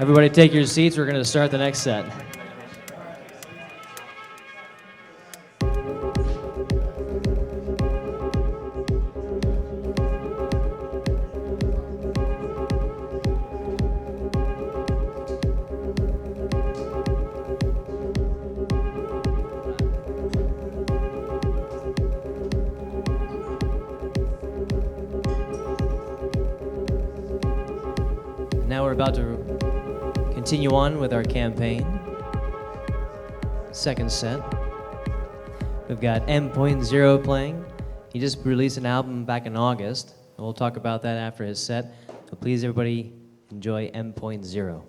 Everybody take your seats. We're going to start the next set. Now we're about to continue on with our campaign. Second set. We've got M.0 playing. He just released an album back in August. We'll talk about that after his set. So please, everybody, enjoy M.0.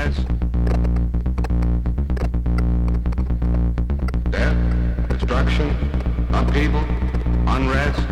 violence, death, destruction, upheaval, unrest.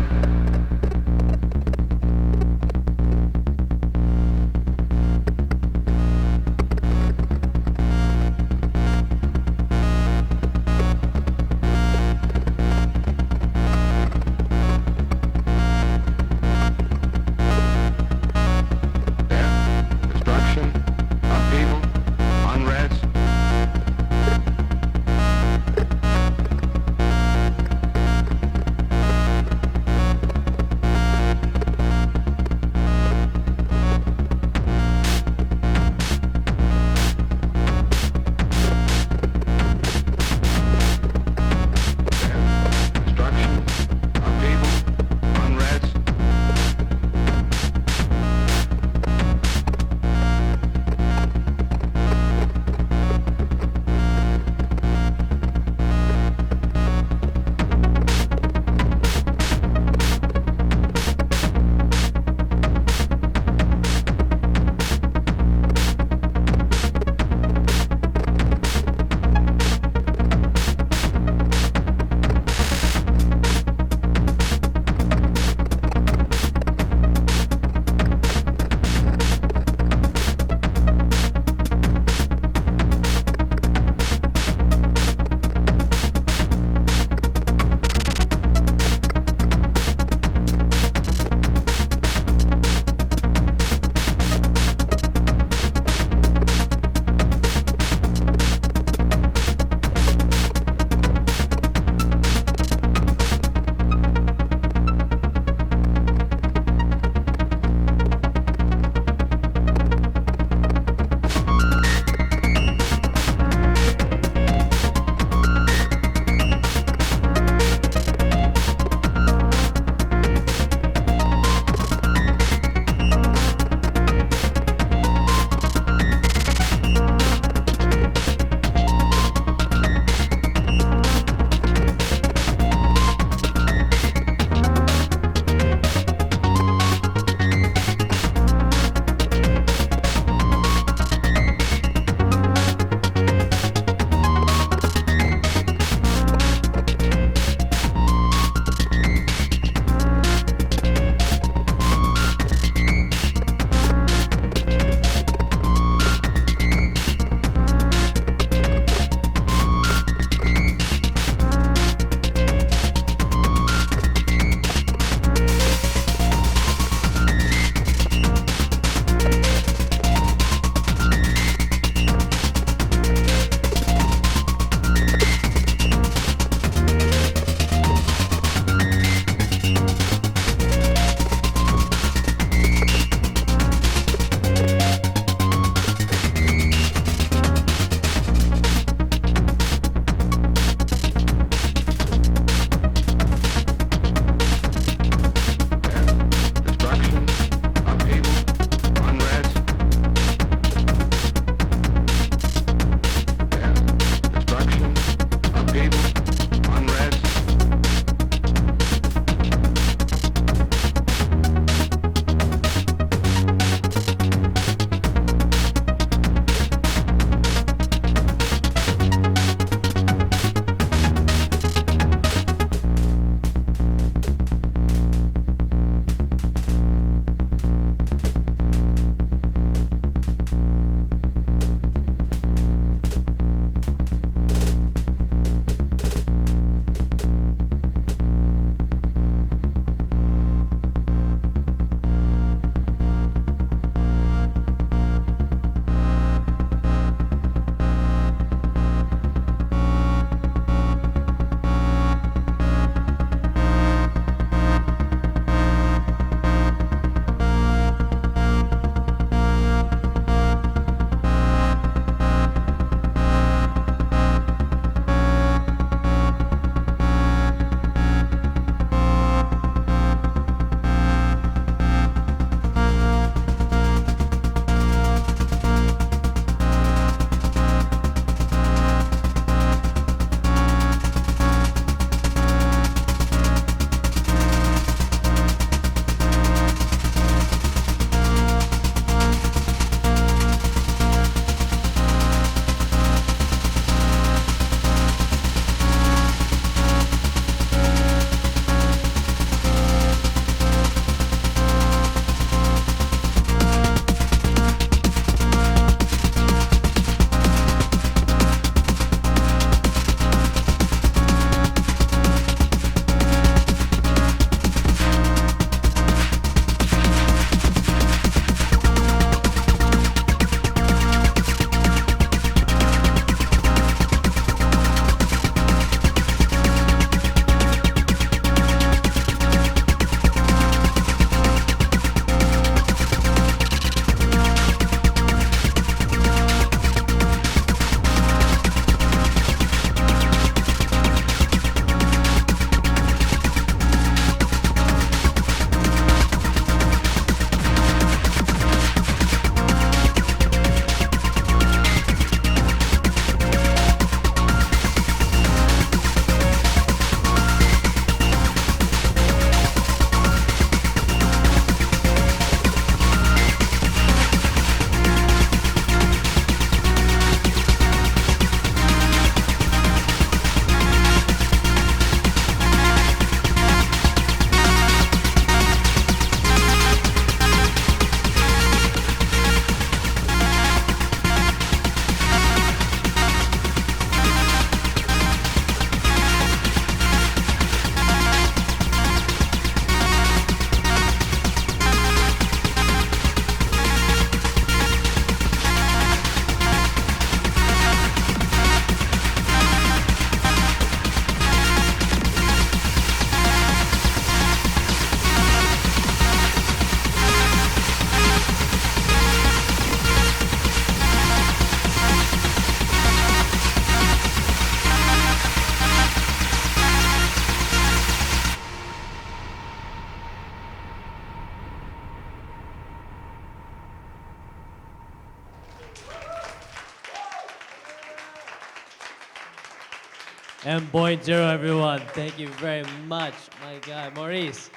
M.0, everyone. Thank you very much. My God, Maurice.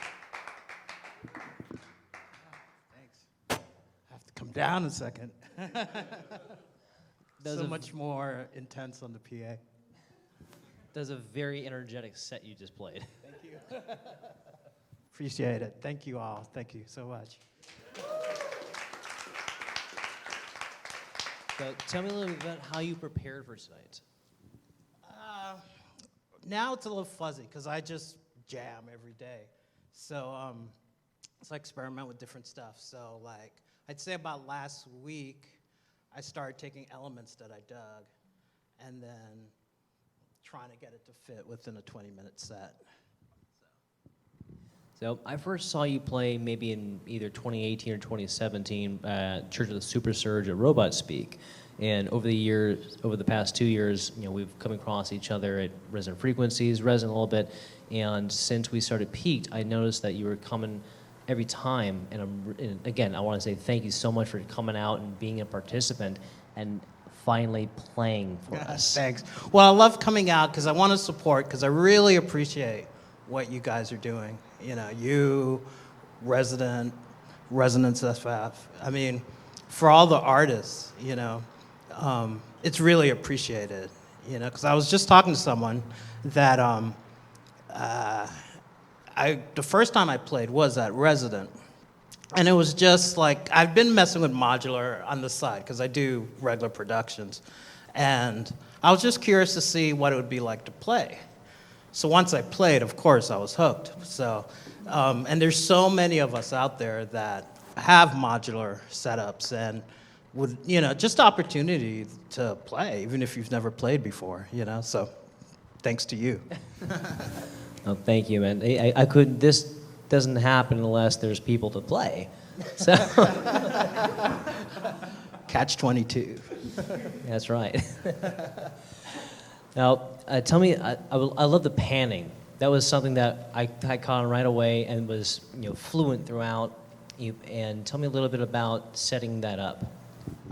Thanks. I have to come down a second. That was So a- much more intense on the PA. That was a very energetic set you just played. Thank you. Appreciate it. Thank you all. Thank you so much. So tell me a little bit about how you prepared for tonight. Now it's a little fuzzy because I just jam every day. So I experiment with different stuff. So like I'd say about last week, I started taking elements that I dug and then trying to get it to fit within a 20-minute set. So I first saw you play maybe in either 2018 or 2017 at Church of the Super Surge at Robot Speak. And over the past 2 years, we've come across each other at Resonant Frequencies, Resonant a little bit. And since we started Peaked, I noticed that you were coming every time. And again, I want to say thank you so much for coming out and being a participant and finally playing for us. Thanks. Well, I love coming out because I want to support, because I really appreciate what you guys are doing. You, Resonance SF. I mean, for all the artists, it's really appreciated, because I was just talking to someone that the first time I played was at Resident. And it was just like, I've been messing with modular on the side because I do regular productions. And I was just curious to see what it would be like to play. So once I played, of course, I was hooked. So, and there's so many of us out there that have modular setups and would, just the opportunity to play, even if you've never played before, So thanks to you. Oh, thank you, man. I couldn't. This doesn't happen unless there's people to play. So Catch 22. that's right. Now, tell me. I love the panning. That was something that I caught on right away and was fluent throughout. And tell me a little bit about setting that up.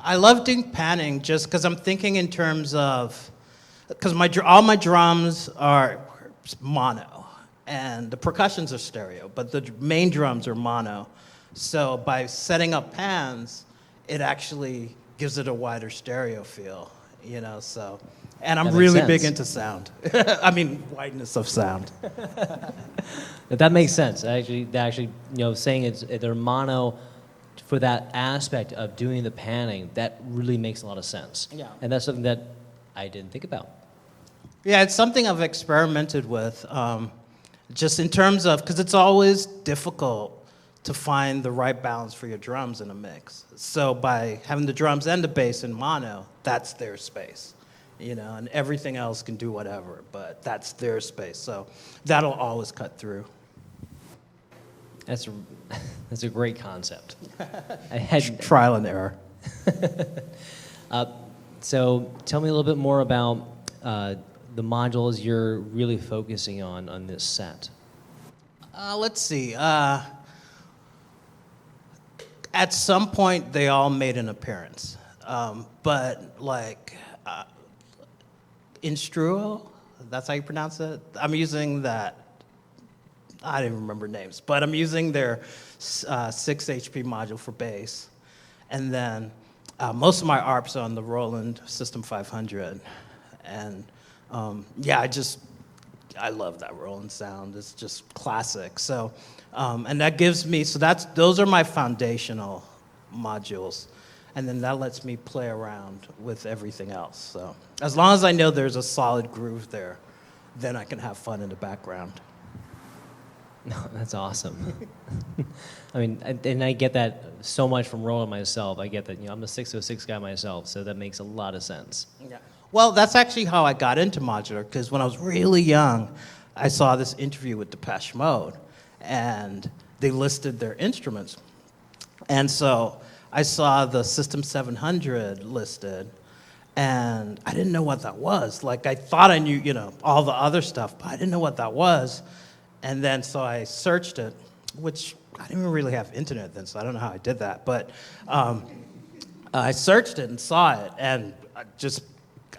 I love doing panning just because I'm thinking in terms of, because all my drums are mono and the percussions are stereo, but the main drums are mono. So by setting up pans, it actually gives it a wider stereo feel, so. And I'm That makes really sense. big into sound. I mean, wideness of sound. That makes sense. Actually, saying they're mono for that aspect of doing the panning, that really makes a lot of sense. Yeah. And that's something that I didn't think about. Yeah, it's something I've experimented with, just in terms of, because it's always difficult to find the right balance for your drums in a mix. So by having the drums and the bass in mono, that's their space, and everything else can do whatever, but that's their space. So that'll always cut through. That's a great concept. I had Trial and error. So tell me a little bit more about the modules you're really focusing on this set. Let's see. At some point, they all made an appearance. But like Instruo, that's how you pronounce it? I'm using that. I don't even remember names, but I'm using their 6 HP module for bass. And then most of my ARPs are on the Roland System 500. And I love that Roland sound. It's just classic. So, and that gives me, those are my foundational modules. And then that lets me play around with everything else. So as long as I know there's a solid groove there, then I can have fun in the background. No, that's awesome. I mean, and I get that so much from Roland myself. I get that, I'm a 606 guy myself, so that makes a lot of sense. Yeah. Well, that's actually how I got into modular, because when I was really young, I saw this interview with Depeche Mode, and they listed their instruments. And so I saw the System 700 listed, and I didn't know what that was. Like, I thought I knew, all the other stuff, but I didn't know what that was. And then so I searched it, which I didn't even really have internet then, so I don't know how I did that. But I searched it and saw it, and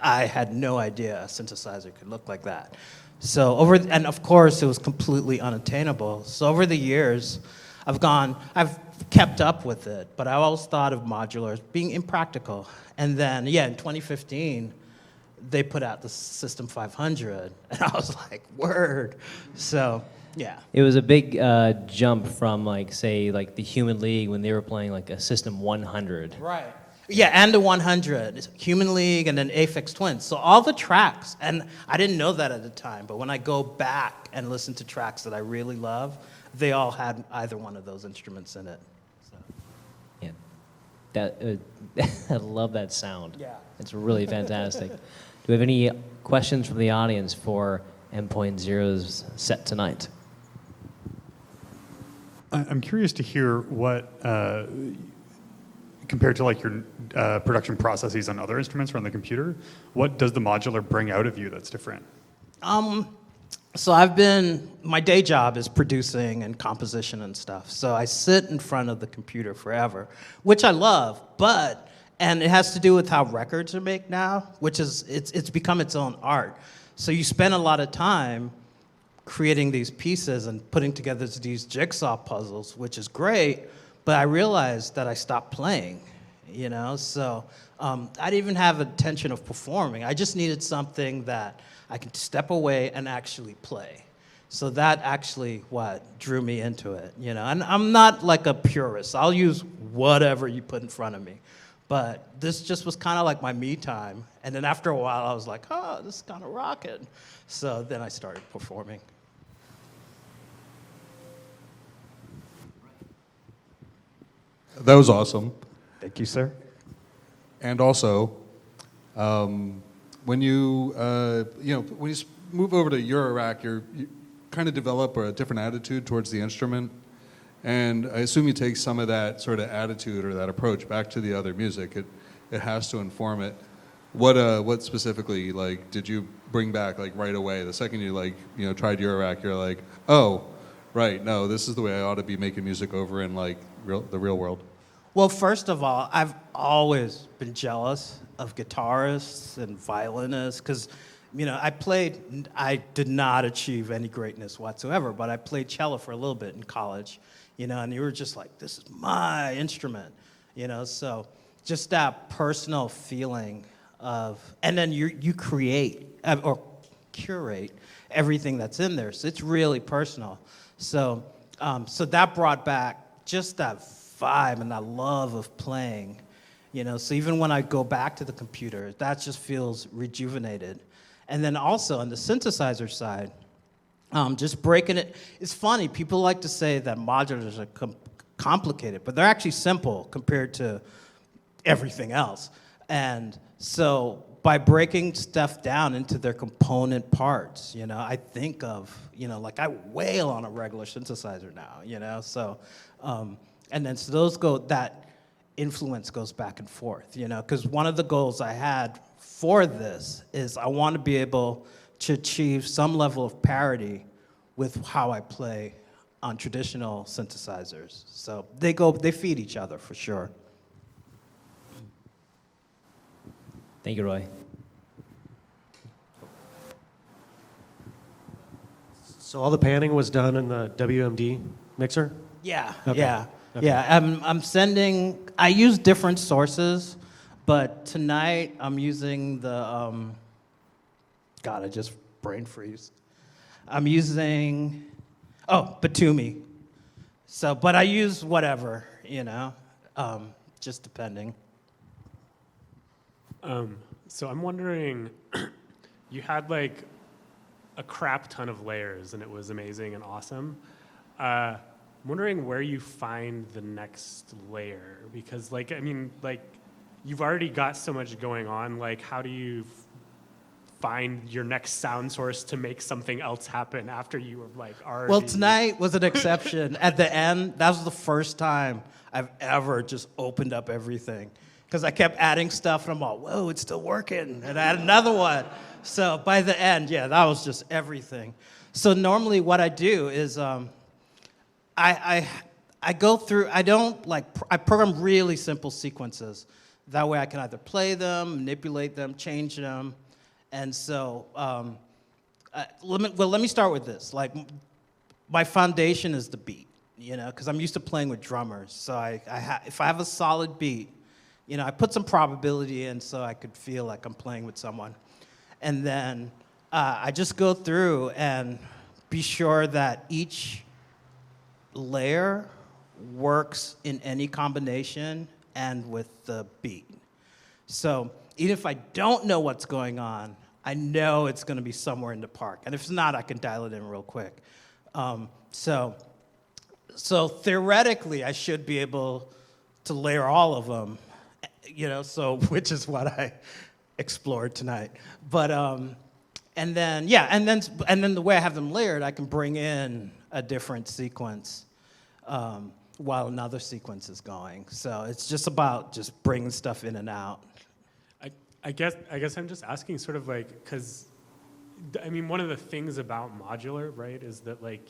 I had no idea a synthesizer could look like that. So and of course it was completely unattainable. So over the years, I've kept up with it, but I always thought of modular as being impractical. And then, yeah, in 2015, they put out the System 500, and I was like, word. So, yeah. It was a big jump from, like, say, like the Human League when they were playing like a System 100. Right. Yeah, and the 100, Human League, and then Aphex Twin. So all the tracks, and I didn't know that at the time, but when I go back and listen to tracks that I really love, they all had either one of those instruments in it. So. Yeah, that I love that sound. Yeah. It's really fantastic. Do we have any questions from the audience for M.0's set tonight? I'm curious to hear what, compared to like your production processes on other instruments or on the computer, what does the modular bring out of you that's different? So my day job is producing and composition and stuff. So I sit in front of the computer forever, which I love, and it has to do with how records are made now, which is, it's become its own art. So you spend a lot of time creating these pieces and putting together these jigsaw puzzles, which is great, but I realized that I stopped playing, So I didn't even have intention of performing. I just needed something that I could step away and actually play. So that actually what drew me into it, And I'm not like a purist. I'll use whatever you put in front of me. But this just was kind of like my me time. And then after a while, I was like, oh, this is kind of rocking. So then I started performing. That was awesome. Thank you, sir. And also, when you move over to Eurorack, you kind of develop a different attitude towards the instrument. And I assume you take some of that sort of attitude or that approach back to the other music. It has to inform it. What specifically did you bring back right away? The second you tried Eurorack, you're like, oh, right, no, this is the way I ought to be making music over in the real world. Well, first of all, I've always been jealous of guitarists and violinists because, I did not achieve any greatness whatsoever, but I played cello for a little bit in college, and you were just like, this is my instrument, so just that personal feeling of, and then you create or curate everything that's in there, so it's really personal. So that brought back just that vibe and that love of playing, so even when I go back to the computer, that just feels rejuvenated. And then also on the synthesizer side, just breaking it. It's funny, people like to say that modulars are complicated, but they're actually simple compared to everything else. And so by breaking stuff down into their component parts, I think of, I wail on a regular synthesizer now, so, and then so that influence goes back and forth, because one of the goals I had for this is I want to be able to achieve some level of parity with how I play on traditional synthesizers. So they feed each other for sure. Thank you, Roy. So all the panning was done in the WMD mixer? Yeah, Okay. yeah, Okay. yeah. I use different sources, but tonight I'm using the, God, I just brain freeze. I'm using, Batumi. So, but I use whatever, just depending. So I'm wondering, you had a crap ton of layers and it was amazing and awesome. I'm wondering where you find the next layer because you've already got so much going on. How do you find your next sound source to make something else happen after you were already... Well, tonight was an exception. At the end, that was the first time I've ever just opened up everything. Because I kept adding stuff, and I'm all, whoa, it's still working. And I had another one. So by the end, yeah, that was just everything. So normally what I do is I go through, I program really simple sequences That way I can either play them, manipulate them, change them. And so, let me start with this. Like, my foundation is the beat, because I'm used to playing with drummers. So if I have a solid beat, I put some probability in so I could feel like I'm playing with someone. And then I just go through and be sure that each layer works in any combination and with the beat. So even if I don't know what's going on, I know it's going to be somewhere in the park. And if it's not, I can dial it in real quick. So theoretically, I should be able to layer all of them, which is what I explored tonight. But and then the way I have them layered, I can bring in a different sequence while another sequence is going. So it's just about just bringing stuff in and out. I guess I'm just asking sort of like, because, I mean, one of the things about modular, right, is that like,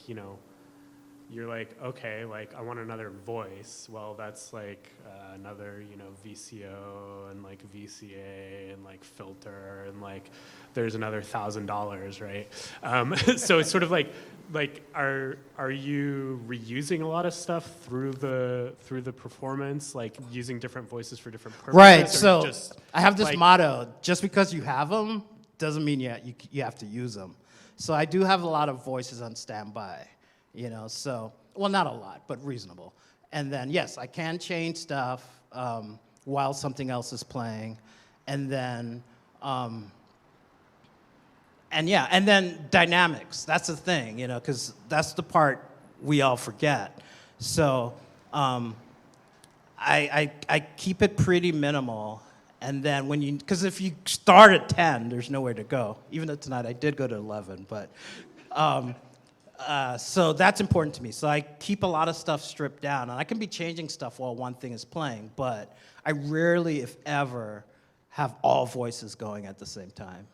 you're like, okay, like I want another voice. Well, that's like another, VCO and like VCA and like filter and like there's another $1,000, right? So it's sort of like are you reusing a lot of stuff through the performance, like using different voices for different purposes? Right. Or So just, I have this like, motto: just because you have them doesn't mean you have to use them. So I do have a lot of voices on standby. So, well, not a lot, but reasonable. And then, yes, I can change stuff while something else is playing. And then, and then dynamics. That's the thing, because that's the part we all forget. So I keep it pretty minimal. And then because if you start at 10, there's nowhere to go. Even though tonight I did go to 11, but. So that's important to me. So I keep a lot of stuff stripped down. And I can be changing stuff while one thing is playing, but I rarely, if ever, have all voices going at the same time,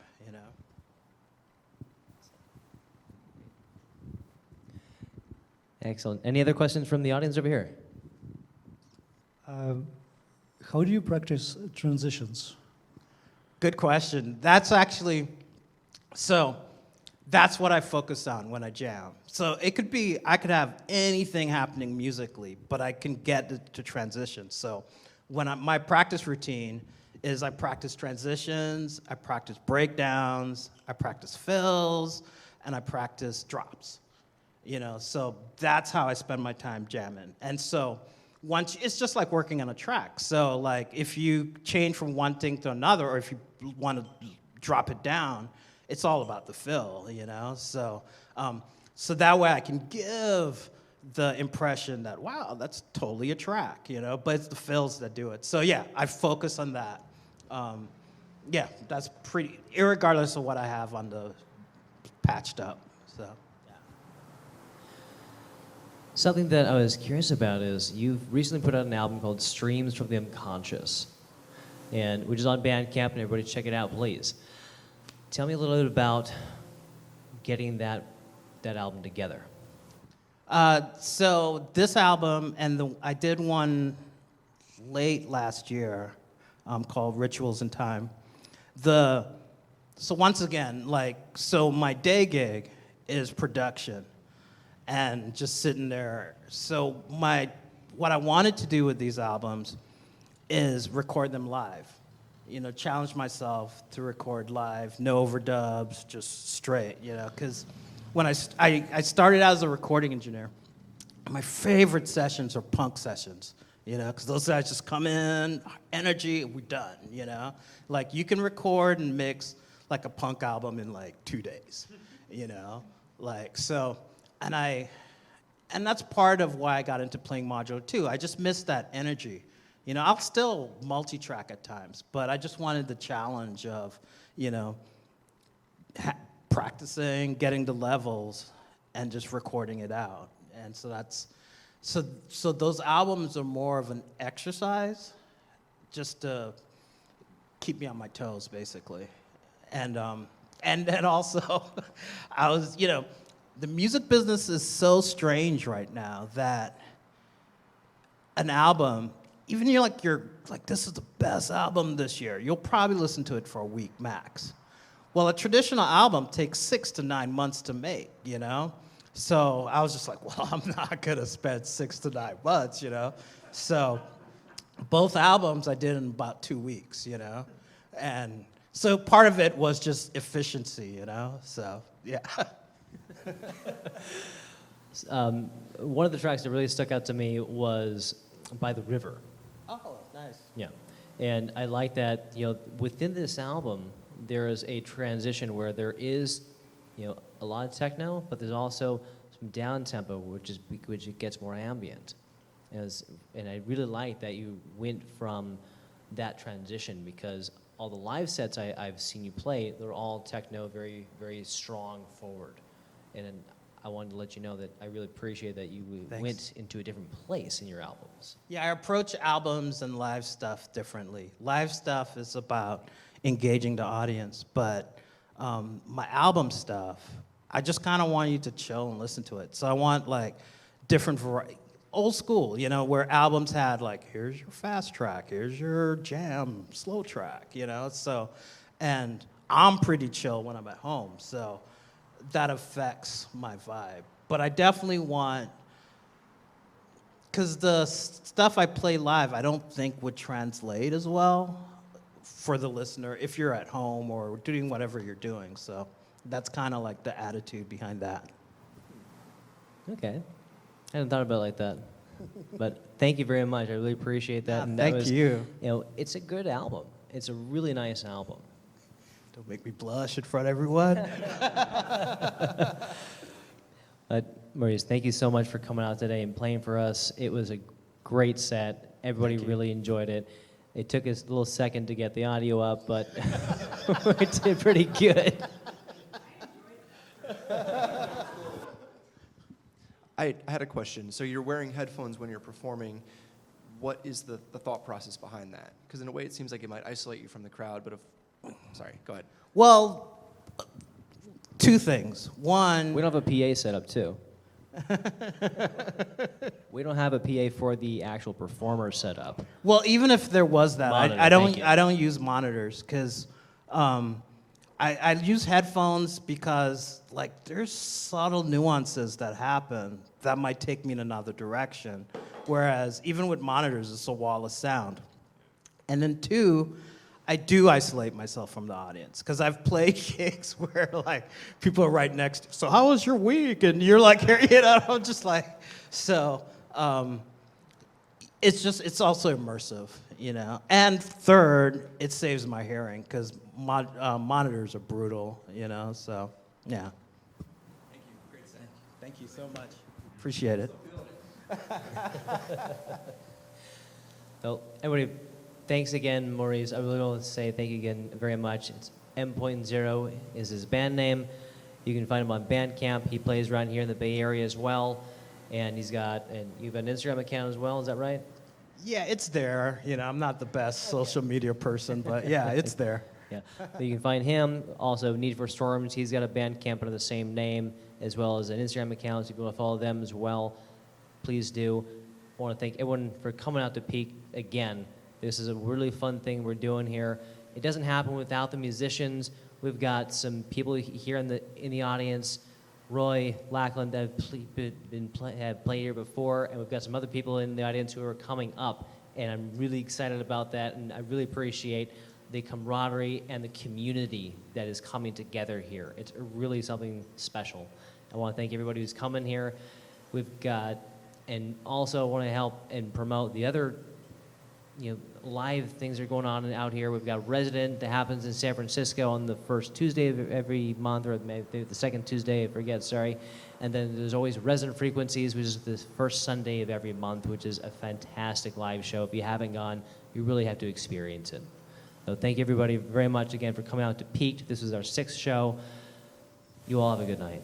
Excellent. Any other questions from the audience over here? How do you practice transitions? Good question. That's actually, that's what I focus on when I jam. So it could be, I could have anything happening musically, but I can get to transitions. So my practice routine is I practice transitions, I practice breakdowns, I practice fills, and I practice drops. So that's how I spend my time jamming. And so it's just like working on a track. So like if you change from one thing to another, or if you want to drop it down, it's all about the fill, So, so that way I can give the impression that, wow, that's totally a track, But it's the fills that do it. So yeah, I focus on that. That's pretty, irregardless of what I have on the patched up. So. Yeah. Something that I was curious about is you've recently put out an album called Streams from the Unconscious, which is on Bandcamp, and everybody check it out, please. Tell me a little bit about getting that album together. So this album, I did one late last year called Rituals in Time. So once again, my day gig is production and just sitting there. So what I wanted to do with these albums is record them live. Challenge myself to record live, no overdubs, just straight, because when I started out as a recording engineer, my favorite sessions are punk sessions, because those guys just come in, energy, we're done, Like you can record and mix like a punk album in like 2 days, and that's part of why I got into playing modular too. I just miss that energy. I'll still multi-track at times, but I just wanted the challenge of, practicing, getting the levels, and just recording it out. And so those albums are more of an exercise, just to keep me on my toes, basically. And then also, I was, the music business is so strange right now that an album even you're like, this is the best album this year, you'll probably listen to it for a week max. Well, a traditional album takes 6 to 9 months to make, you know? So I was just like, well, I'm not gonna spend 6 to 9 months, you know? So both albums I did in about 2 weeks, you know? And so part of it was just efficiency, you know? So, yeah. One of the tracks that really stuck out to me was By the River. Oh, nice. Yeah. And I like that, within this album, there is a transition where there is, a lot of techno, but there's also some down tempo, which it gets more ambient. And I really like that you went from that transition, because all the live sets I've seen you play, they're all techno, very, very strong forward. And I wanted to let you know that I really appreciate that you went into a different place in your albums. Yeah, I approach albums and live stuff differently. Live stuff is about engaging the audience, but my album stuff, I just kind of want you to chill and listen to it. So I want like different variety, old school, where albums had like, here's your fast track, here's your jam, slow track, So, and I'm pretty chill when I'm at home, so that affects my vibe. But I definitely want, because the stuff I play live, I don't think would translate as well for the listener if you're at home or doing whatever you're doing. So that's kind of like the attitude behind that. Okay. I hadn't thought about it like that. But thank you very much. I really appreciate that. Yeah, And thank you. It's a good album. It's a really nice album. Don't make me blush in front of everyone. Maurice, thank you so much for coming out today and playing for us. It was a great set. Everybody really enjoyed it. It took us a little second to get the audio up, but we did pretty good. I had a question. So you're wearing headphones when you're performing. What is the thought process behind that? Because in a way, it seems like it might isolate you from the crowd, but sorry, go ahead. Well, two things. One, We don't have a PA set up, too. We don't have a PA for the actual performer set up. well, even if there was that, Monitor, I thank you. don't use monitors because I use headphones because like there's subtle nuances that happen that might take me in another direction. Whereas even with monitors, it's a wall of sound. And then two, I do isolate myself from the audience because I've played gigs where like people are right next to, so how was your week? And you're like, I'm just like, so it's also immersive, And third, it saves my hearing because monitors are brutal, so yeah. Thank you, great set. Thank you so much. Appreciate it. So, everybody, thanks again, Maurice. I really want to say thank you again very much. It's M.0 is his band name. You can find him on Bandcamp. He plays around here in the Bay Area as well. And you've got an Instagram account as well, is that right? Yeah, it's there. I'm not the best social media person, but yeah, it's there. Yeah. So you can find him. Also, Need for Storms, he's got a Bandcamp under the same name, as well as an Instagram account. So if you want to follow them as well, please do. I want to thank everyone for coming out to Peak again. This is a really fun thing we're doing here. It doesn't happen without the musicians. We've got some people here in the audience. Roy Lackland that have played here before, and we've got some other people in the audience who are coming up, and I'm really excited about that, and I really appreciate the camaraderie and the community that is coming together here. It's really something special. I want to thank everybody who's coming here. We've got, and also want to help and promote the other live things that are going on out here. We've got Resident that happens in San Francisco on the first Tuesday of every month, or maybe the second Tuesday, I forget, sorry. And then there's always Resident Frequencies, which is the first Sunday of every month, which is a fantastic live show. If you haven't gone, you really have to experience it. So thank you everybody very much again for coming out to Peaked. This is our 6th show. You all have a good night.